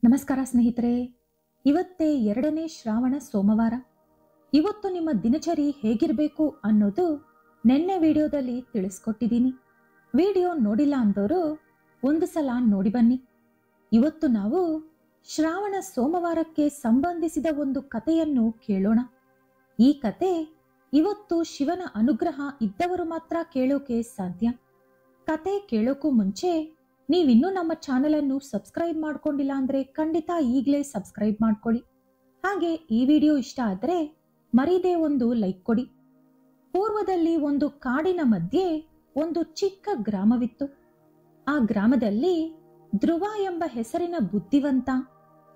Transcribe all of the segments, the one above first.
ನಮಸ್ಕಾರ ಸ್ನೇಹಿತರೆ, ಇವತ್ತೇ 2ನೇ ಶ್ರಾವಣ ಸೋಮವಾರ. ಇವತ್ತು ನಿಮ್ಮ ದಿನಚರಿ ಹೇಗಿರಬೇಕು ಅನ್ನೋದು ನೆನ್ನೆ ವಿಡಿಯೋದಲ್ಲಿ ತಿಳಿಸ್ಕೊಟ್ಟಿದ್ದೀನಿ. ವಿಡಿಯೋ ನೋಡಿಲ್ಲ ಅಂದವರು ಒಂದು ಸಲ ನೋಡಿ ಬನ್ನಿ. ಇವತ್ತು ನಾವು ಶ್ರಾವಣ ಸೋಮವಾರಕ್ಕೆ ಸಂಬಂಧಿಸಿದ ಒಂದು ಕಥೆಯನ್ನು ಕೇಳೋಣ. ಈ ಕತೆ ಇವತ್ತು ಶಿವನ ಅನುಗ್ರಹ ಇದ್ದವರು ಮಾತ್ರ ಕೇಳೋಕೆ ಸಾಧ್ಯ. ಕತೆ ಕೇಳೋಕ್ಕೂ ಮುಂಚೆ ನೀವಿನ್ನೂ ನಮ್ಮ ಚಾನೆಲ್ ಅನ್ನು ಸಬ್ಸ್ಕ್ರೈಬ್ ಮಾಡ್ಕೊಂಡಿಲ್ಲ ಅಂದ್ರೆ ಖಂಡಿತ ಈಗಲೇ ಸಬ್ಸ್ಕ್ರೈಬ್ ಮಾಡ್ಕೊಳ್ಳಿ. ಹಾಗೆ ಈ ವಿಡಿಯೋ ಇಷ್ಟ ಆದ್ರೆ ಮರೀದೆ ಒಂದು ಲೈಕ್ ಕೊಡಿ. ಪೂರ್ವದಲ್ಲಿ ಒಂದು ಕಾಡಿನ ಮಧ್ಯೆ ಒಂದು ಚಿಕ್ಕ ಗ್ರಾಮವಿತ್ತು. ಆ ಗ್ರಾಮದಲ್ಲಿ ಧ್ರುವ ಎಂಬ ಹೆಸರಿನ ಬುದ್ಧಿವಂತ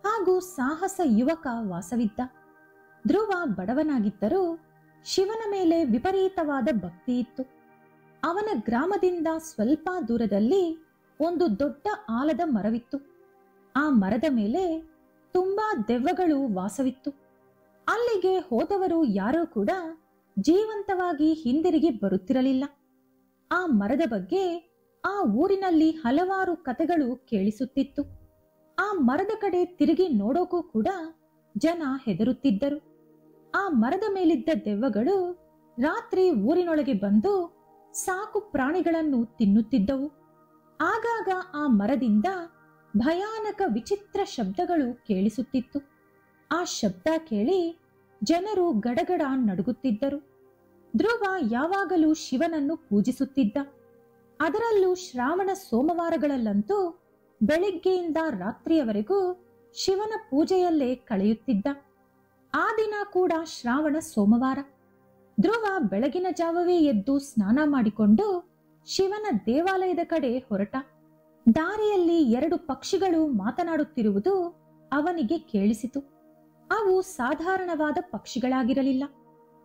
ಹಾಗೂ ಸಾಹಸ ಯುವಕ ವಾಸವಿದ್ದ. ಧ್ರುವ ಬಡವನಾಗಿದ್ದರೂ ಶಿವನ ಮೇಲೆ ವಿಪರೀತವಾದ ಭಕ್ತಿ ಇತ್ತು. ಅವನ ಗ್ರಾಮದಿಂದ ಸ್ವಲ್ಪ ದೂರದಲ್ಲಿ ಒಂದು ದೊಡ್ಡ ಆಲದ ಮರವಿತ್ತು. ಆ ಮರದ ಮೇಲೆ ತುಂಬಾ ದೆವ್ವಗಳು ವಾಸವಿತ್ತು. ಅಲ್ಲಿಗೆ ಹೋದವರು ಯಾರೂ ಕೂಡ ಜೀವಂತವಾಗಿ ಹಿಂದಿರುಗಿ ಬರುತ್ತಿರಲಿಲ್ಲ. ಆ ಮರದ ಬಗ್ಗೆ ಆ ಊರಿನಲ್ಲಿ ಹಲವಾರು ಕಥೆಗಳು ಕೇಳಿಸುತ್ತಿತ್ತು. ಆ ಮರದ ಕಡೆ ತಿರುಗಿ ನೋಡೋಕೂ ಕೂಡ ಜನ ಹೆದರುತ್ತಿದ್ದರು. ಆ ಮರದ ಮೇಲಿದ್ದ ದೆವ್ವಗಳು ರಾತ್ರಿ ಊರಿನೊಳಗೆ ಬಂದು ಸಾಕು ಪ್ರಾಣಿಗಳನ್ನು ತಿನ್ನುತ್ತಿದ್ದವು. ಆಗಾಗ ಆ ಮರದಿಂದ ಭಯಾನಕ ವಿಚಿತ್ರ ಶಬ್ದಗಳು ಕೇಳಿಸುತ್ತಿತ್ತು. ಆ ಶಬ್ದ ಕೇಳಿ ಜನರು ಗಡಗಡ ನಡುಗುತ್ತಿದ್ದರು. ಧ್ರುವ ಯಾವಾಗಲೂ ಶಿವನನ್ನು ಪೂಜಿಸುತ್ತಿದ್ದ. ಅದರಲ್ಲೂ ಶ್ರಾವಣ ಸೋಮವಾರಗಳಲ್ಲಂತೂ ಬೆಳಿಗ್ಗೆಯಿಂದ ರಾತ್ರಿಯವರೆಗೂ ಶಿವನ ಪೂಜೆಯಲ್ಲೇ ಕಳೆಯುತ್ತಿದ್ದ. ಆ ದಿನ ಕೂಡ ಶ್ರಾವಣ ಸೋಮವಾರ. ಧ್ರುವ ಬೆಳಗಿನ ಜಾವವೇ ಎದ್ದು ಸ್ನಾನ ಮಾಡಿಕೊಂಡು ಶಿವನ ದೇವಾಲಯದ ಕಡೆ ಹೊರಟ. ದಾರಿಯಲ್ಲಿ 2 ಪಕ್ಷಿಗಳು ಮಾತನಾಡುತ್ತಿರುವುದು ಅವನಿಗೆ ಕೇಳಿಸಿತು. ಅವು ಸಾಧಾರಣವಾದ ಪಕ್ಷಿಗಳಾಗಿರಲಿಲ್ಲ,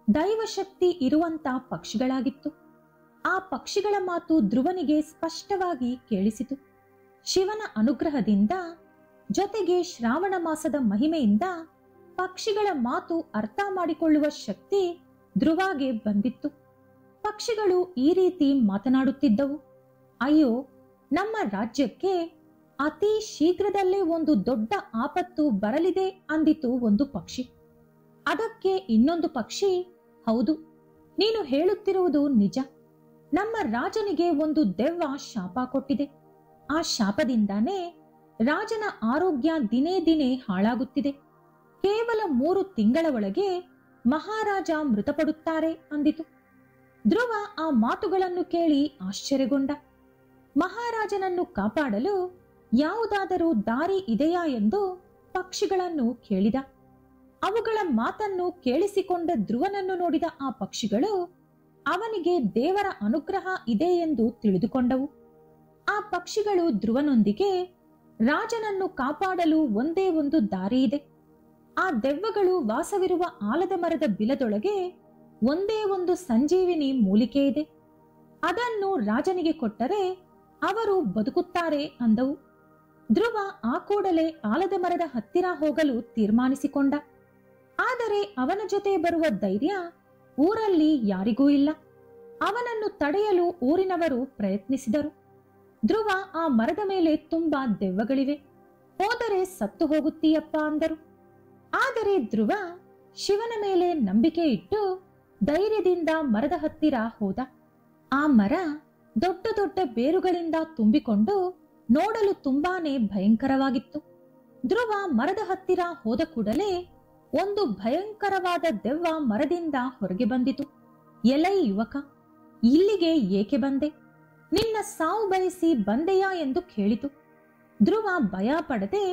ದೈವಶಕ್ತಿ ಇರುವಂತ ಪಕ್ಷಿಗಳಾಗಿತ್ತು. ಆ ಪಕ್ಷಿಗಳ ಮಾತು ಧ್ರುವನಿಗೆ ಸ್ಪಷ್ಟವಾಗಿ ಕೇಳಿಸಿತು. ಶಿವನ ಅನುಗ್ರಹದಿಂದ ಜೊತೆಗೆ ಶ್ರಾವಣ ಮಾಸದ ಮಹಿಮೆಯಿಂದ ಪಕ್ಷಿಗಳ ಮಾತು ಅರ್ಥ ಮಾಡಿಕೊಳ್ಳುವ ಶಕ್ತಿ ಧ್ರುವಗೆ ಬಂದಿತ್ತು. ಪಕ್ಷಿಗಳು ಈ ರೀತಿ ಮಾತನಾಡುತ್ತಿದ್ದವು. ಅಯ್ಯೋ, ನಮ್ಮ ರಾಜ್ಯಕ್ಕೆ ಅತಿ ಶೀಘ್ರದಲ್ಲೇ ಒಂದು ದೊಡ್ಡ ಆಪತ್ತು ಬರಲಿದೆ ಅಂದಿತು ಒಂದು ಪಕ್ಷಿ. ಅದಕ್ಕೆ ಇನ್ನೊಂದು ಪಕ್ಷಿ, ಹೌದು, ನೀನು ಹೇಳುತ್ತಿರುವುದು ನಿಜ. ನಮ್ಮ ರಾಜನಿಗೆ ಒಂದು ದೆವ್ವ ಶಾಪ ಕೊಟ್ಟಿದೆ. ಆ ಶಾಪದಿಂದಾನೇ ರಾಜನ ಆರೋಗ್ಯ ದಿನೇ ದಿನೇ ಹಾಳಾಗುತ್ತಿದೆ. ಕೇವಲ 3 ತಿಂಗಳ ಒಳಗೆ ಮಹಾರಾಜ ಮೃತಪಡುತ್ತಾರೆ ಅಂದಿತು. ಧ್ರುವ ಆ ಮಾತುಗಳನ್ನು ಕೇಳಿ ಆಶ್ಚರ್ಯಗೊಂಡ. ಮಹಾರಾಜನನ್ನು ಕಾಪಾಡಲು ಯಾವುದಾದರೂ ದಾರಿ ಇದೆಯಾ ಎಂದು ಪಕ್ಷಿಗಳನ್ನು ಕೇಳಿದ. ಅವುಗಳ ಮಾತನ್ನು ಕೇಳಿಸಿಕೊಂಡ ಧ್ರುವನನ್ನು ನೋಡಿದ ಆ ಪಕ್ಷಿಗಳು ಅವನಿಗೆ ದೇವರ ಅನುಗ್ರಹ ಇದೆ ಎಂದು ತಿಳಿದುಕೊಂಡವು. ಆ ಪಕ್ಷಿಗಳು ಧ್ರುವನೊಂದಿಗೆ ರಾಜನನ್ನು ಕಾಪಾಡಲು ಒಂದೇ ಒಂದು ದಾರಿ ಇದೆ. ಆ ದೆವ್ವಗಳು ವಾಸವಿರುವ ಆಲದ ಮರದ ಬಿಲದೊಳಗೆ ಒಂದೇ ಒಂದು ಸಂಜೀವಿನಿ ಮೂಲಿಕೆ ಇದೆ. ಅದನ್ನು ರಾಜನಿಗೆ ಕೊಟ್ಟರೆ ಅವರು ಬದುಕುತ್ತಾರೆ ಅಂದವು. ಧ್ರುವ ಆ ಕೂಡಲೇ ಆಲದ ಮರದ ಹತ್ತಿರ ಹೋಗಲು ತೀರ್ಮಾನಿಸಿಕೊಂಡ. ಆದರೆ ಅವನ ಜೊತೆ ಬರುವ ಧೈರ್ಯ ಊರಲ್ಲಿ ಯಾರಿಗೂ ಇಲ್ಲ. ಅವನನ್ನು ತಡೆಯಲು ಊರಿನವರು ಪ್ರಯತ್ನಿಸಿದರು. ಧ್ರುವ ಆ ಮರದ ಮೇಲೆ ತುಂಬಾ ದೆವ್ವಗಳಿವೆ, ಹೋದರೆ ಸತ್ತು ಹೋಗುತ್ತೀಯಪ್ಪ ಅಂದರು. ಆದರೆ ಧ್ರುವ ಶಿವನ ಮೇಲೆ ನಂಬಿಕೆ ಇಟ್ಟು ಧೈರ್ಯದಿಂದ ಮರದ ಹತ್ತಿರ ಹೋದ. ಆ ಮರ ದೊಡ್ಡ ದೊಡ್ಡ ಬೇರುಗಳಿಂದ ತುಂಬಿಕೊಂಡು ನೋಡಲು ತುಂಬಾನೇ ಭಯಂಕರವಾಗಿತ್ತು. ಧ್ರುವ ಮರದ ಹತ್ತಿರ ಹೋದ ಕೂಡಲೇ ಒಂದು ಭಯಂಕರವಾದ ದೆವ್ವ ಮರದಿಂದ ಹೊರಗೆ ಬಂದಿತು. ಎಲೈ ಯುವಕ, ಇಲ್ಲಿಗೆ ಏಕೆ ಬಂದೆ? ನಿನ್ನ ಸಾವು ಬಯಸಿ ಬಂದೆಯಾ ಎಂದು ಕೇಳಿತು. ಧ್ರುವ ಭಯ ಪಡದೆ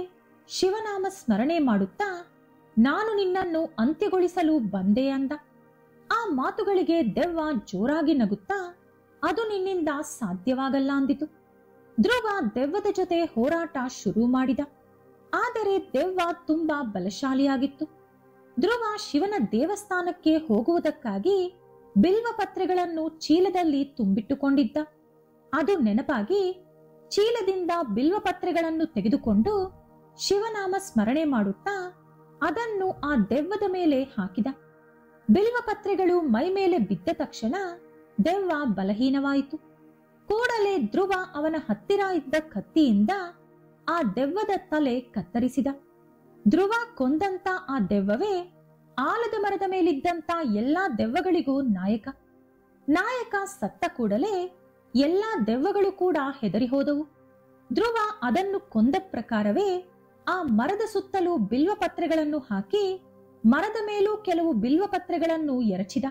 ಶಿವನಾಮ ಸ್ಮರಣೆ ಮಾಡುತ್ತಾ, ನಾನು ನಿನ್ನನ್ನು ಅಂತ್ಯಗೊಳಿಸಲು ಬಂದೆ ಅಂದ. ಆ ಮಾತುಗಳಿಗೆ ದೆವ್ವ ಜೋರಾಗಿ ನಗುತ್ತಾ, ಅದು ನಿನ್ನಿಂದ ಸಾಧ್ಯವಾಗಲ್ಲ ಅಂದಿತು. ಧ್ರುವ ದೆವ್ವದ ಜೊತೆ ಹೋರಾಟ ಶುರು ಮಾಡಿದ. ಆದರೆ ದೆವ್ವ ತುಂಬಾ ಬಲಶಾಲಿಯಾಗಿತ್ತು. ಧ್ರುವ ಶಿವನ ದೇವಸ್ಥಾನಕ್ಕೆ ಹೋಗುವುದಕ್ಕಾಗಿ ಬಿಲ್ವ ಪತ್ರೆಗಳನ್ನು ಚೀಲದಲ್ಲಿ ತುಂಬಿಟ್ಟುಕೊಂಡಿದ್ದ. ಅದು ನೆನಪಾಗಿ ಚೀಲದಿಂದ ಬಿಲ್ವ ಪತ್ರೆಗಳನ್ನು ತೆಗೆದುಕೊಂಡು ಶಿವನಾಮ ಸ್ಮರಣೆ ಮಾಡುತ್ತಾ ಅದನ್ನು ಆ ದೆವ್ವದ ಮೇಲೆ ಹಾಕಿದ. ಬಿಲ್ವ ಪತ್ರೆಗಳು ಮೈ ಮೇಲೆ ಬಿದ್ದ ತಕ್ಷಣ ದೆವ್ವ ಬಲಹೀನವಾಯಿತು. ಕೂಡಲೇ ಧ್ರುವ ಅವನ ಹತ್ತಿರ ಇದ್ದ ಕತ್ತಿಯಿಂದ ಆ ದೆವ್ವದ ತಲೆ ಕತ್ತರಿಸಿದ. ಧ್ರುವ ಕೊಂದಂತ ಆ ದೆವ್ವವೇ ಆಲದ ಮರದ ಮೇಲಿದ್ದಂತ ಎಲ್ಲಾ ದೆವ್ವಗಳಿಗೂ ನಾಯಕ. ನಾಯಕ ಸತ್ತ ಕೂಡಲೇ ಎಲ್ಲಾ ದೆವ್ವಗಳು ಕೂಡ ಹೆದರಿ ಹೋದವು. ಧ್ರುವ ಅದನ್ನು ಕೊಂದ ಪ್ರಕಾರವೇ ಆ ಮರದ ಸುತ್ತಲೂ ಬಿಲ್ವಪತ್ರೆಗಳನ್ನು ಹಾಕಿ ಮರದ ಮೇಲೂ ಕೆಲವು ಬಿಲ್ವಪತ್ರೆಗಳನ್ನು ಎರಚಿದ.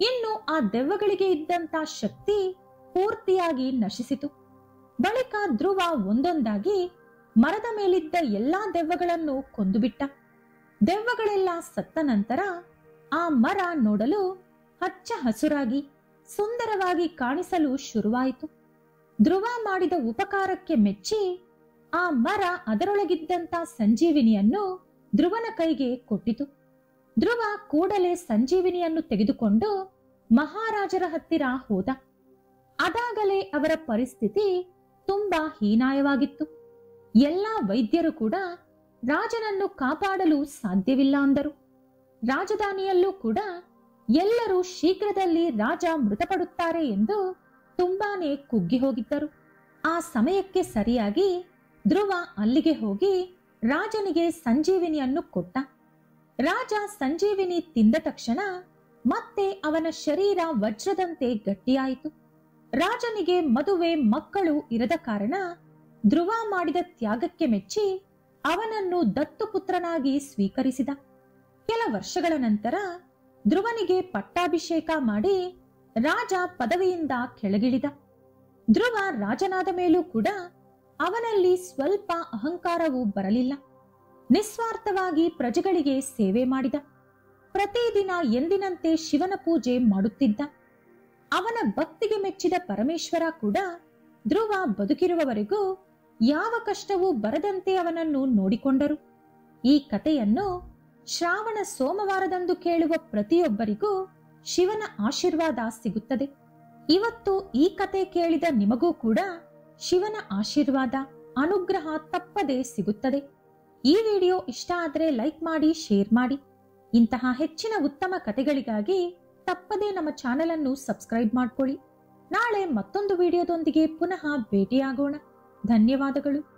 ಇನ್ನು ಆ ದೆವ್ವಗಳಿಗೆ ಇದ್ದಂತ ಶಕ್ತಿ ಪೂರ್ತಿಯಾಗಿ ನಶಿಸಿತು. ಬಳಿಕ ಧ್ರುವ ಒಂದೊಂದಾಗಿ ಮರದ ಮೇಲಿದ್ದ ಎಲ್ಲಾ ದೆವ್ವಗಳನ್ನು ಕೊಂದುಬಿಟ್ಟ. ದೆವ್ವಗಳೆಲ್ಲ ಸತ್ತ ನಂತರ ಆ ಮರ ನೋಡಲು ಹಚ್ಚ ಹಸುರಾಗಿ ಸುಂದರವಾಗಿ ಕಾಣಿಸಲು ಶುರುವಾಯಿತು. ಧ್ರುವ ಮಾಡಿದ ಉಪಕಾರಕ್ಕೆ ಮೆಚ್ಚಿ ಆ ಮರ ಅದರೊಳಗಿದ್ದಂತ ಸಂಜೀವಿನಿಯನ್ನು ಧ್ರುವನ ಕೈಗೆ ಕೊಟ್ಟಿತು. ಧ್ರುವ ಕೂಡಲೇ ಸಂಜೀವಿನಿಯನ್ನು ತೆಗೆದುಕೊಂಡು ಮಹಾರಾಜರ ಹತ್ತಿರ ಹೋದ. ಅದಾಗಲೇ ಅವರ ಪರಿಸ್ಥಿತಿ ತುಂಬಾ ಹೀನಾಯವಾಗಿತ್ತು. ಎಲ್ಲಾ ವೈದ್ಯರು ಕೂಡ ರಾಜನನ್ನು ಕಾಪಾಡಲು ಸಾಧ್ಯವಿಲ್ಲ ಅಂದರು. ರಾಜಧಾನಿಯಲ್ಲೂ ಕೂಡ ಎಲ್ಲರೂ ಶೀಘ್ರದಲ್ಲಿ ರಾಜ ಮೃತಪಡುತ್ತಾರೆ ಎಂದು ತುಂಬಾನೇ ಕುಗ್ಗಿ ಹೋಗಿದ್ದರು. ಆ ಸಮಯಕ್ಕೆ ಸರಿಯಾಗಿ ಧ್ರುವ ಅಲ್ಲಿಗೆ ಹೋಗಿ ರಾಜನಿಗೆ ಸಂಜೀವಿನಿಯನ್ನು ಕೊಟ್ಟ. ರಾಜ ಸಂಜೀವಿನಿ ತಿಂದ ತಕ್ಷಣ ಮತ್ತೆ ಅವನ ಶರೀರ ವಜ್ರದಂತೆ ಗಟ್ಟಿಯಾಯಿತು. ರಾಜನಿಗೆ ಮದುವೆ ಮಕ್ಕಳು ಇರದ ಕಾರಣ ಧ್ರುವ ಮಾಡಿದ ತ್ಯಾಗಕ್ಕೆ ಮೆಚ್ಚಿ ಅವನನ್ನು ದತ್ತುಪುತ್ರನಾಗಿ ಸ್ವೀಕರಿಸಿದ. ಕೆಲ ವರ್ಷಗಳ ನಂತರ ಧ್ರುವನಿಗೆ ಪಟ್ಟಾಭಿಷೇಕ ಮಾಡಿ ರಾಜ ಪದವಿಯಿಂದ ಕೆಳಗಿಳಿದ. ಧ್ರುವ ರಾಜನಾದ ಮೇಲೂ ಕೂಡ ಅವನಲ್ಲಿ ಸ್ವಲ್ಪ ಅಹಂಕಾರವೂ ಬರಲಿಲ್ಲ. ನಿಸ್ವಾರ್ಥವಾಗಿ ಪ್ರಜೆಗಳಿಗೆ ಸೇವೆ ಮಾಡಿದ. ಪ್ರತಿದಿನ ಎಂದಿನಂತೆ ಶಿವನ ಪೂಜೆ ಮಾಡುತ್ತಿದ್ದ. ಅವನ ಭಕ್ತಿಗೆ ಮೆಚ್ಚಿದ ಪರಮೇಶ್ವರ ಕೂಡ ಧ್ರುವ ಬದುಕಿರುವವರೆಗೂ ಯಾವ ಕಷ್ಟವೂ ಬರದಂತೆ ಅವನನ್ನು ನೋಡಿಕೊಂಡರು. ಈ ಕಥೆಯನ್ನು ಶ್ರಾವಣ ಸೋಮವಾರದಂದು ಕೇಳುವ ಪ್ರತಿಯೊಬ್ಬರಿಗೂ ಶಿವನ ಆಶೀರ್ವಾದ ಸಿಗುತ್ತದೆ. ಇವತ್ತು ಈ ಕತೆ ಕೇಳಿದ ನಿಮಗೂ ಕೂಡ ಶಿವನ ಆಶೀರ್ವಾದ ಅನುಗ್ರಹ ತಪ್ಪದೇ ಸಿಗುತ್ತದೆ. ಈ ವಿಡಿಯೋ ಇಷ್ಟ ಆದರೆ ಲೈಕ್ ಮಾಡಿ, ಶೇರ್ ಮಾಡಿ. ಇಂತಹ ಹೆಚ್ಚಿನ ಉತ್ತಮ ಕಥೆಗಳಿಗಾಗಿ ತಪ್ಪದೇ ನಮ್ಮ ಚಾನೆಲ್ ಅನ್ನು ಸಬ್ಸ್ಕ್ರೈಬ್ ಮಾಡ್ಕೊಳ್ಳಿ. ನಾಳೆ ಮತ್ತೊಂದು ವಿಡಿಯೋದೊಂದಿಗೆ ಪುನಃ ಭೇಟಿಯಾಗೋಣ. ಧನ್ಯವಾದಗಳು.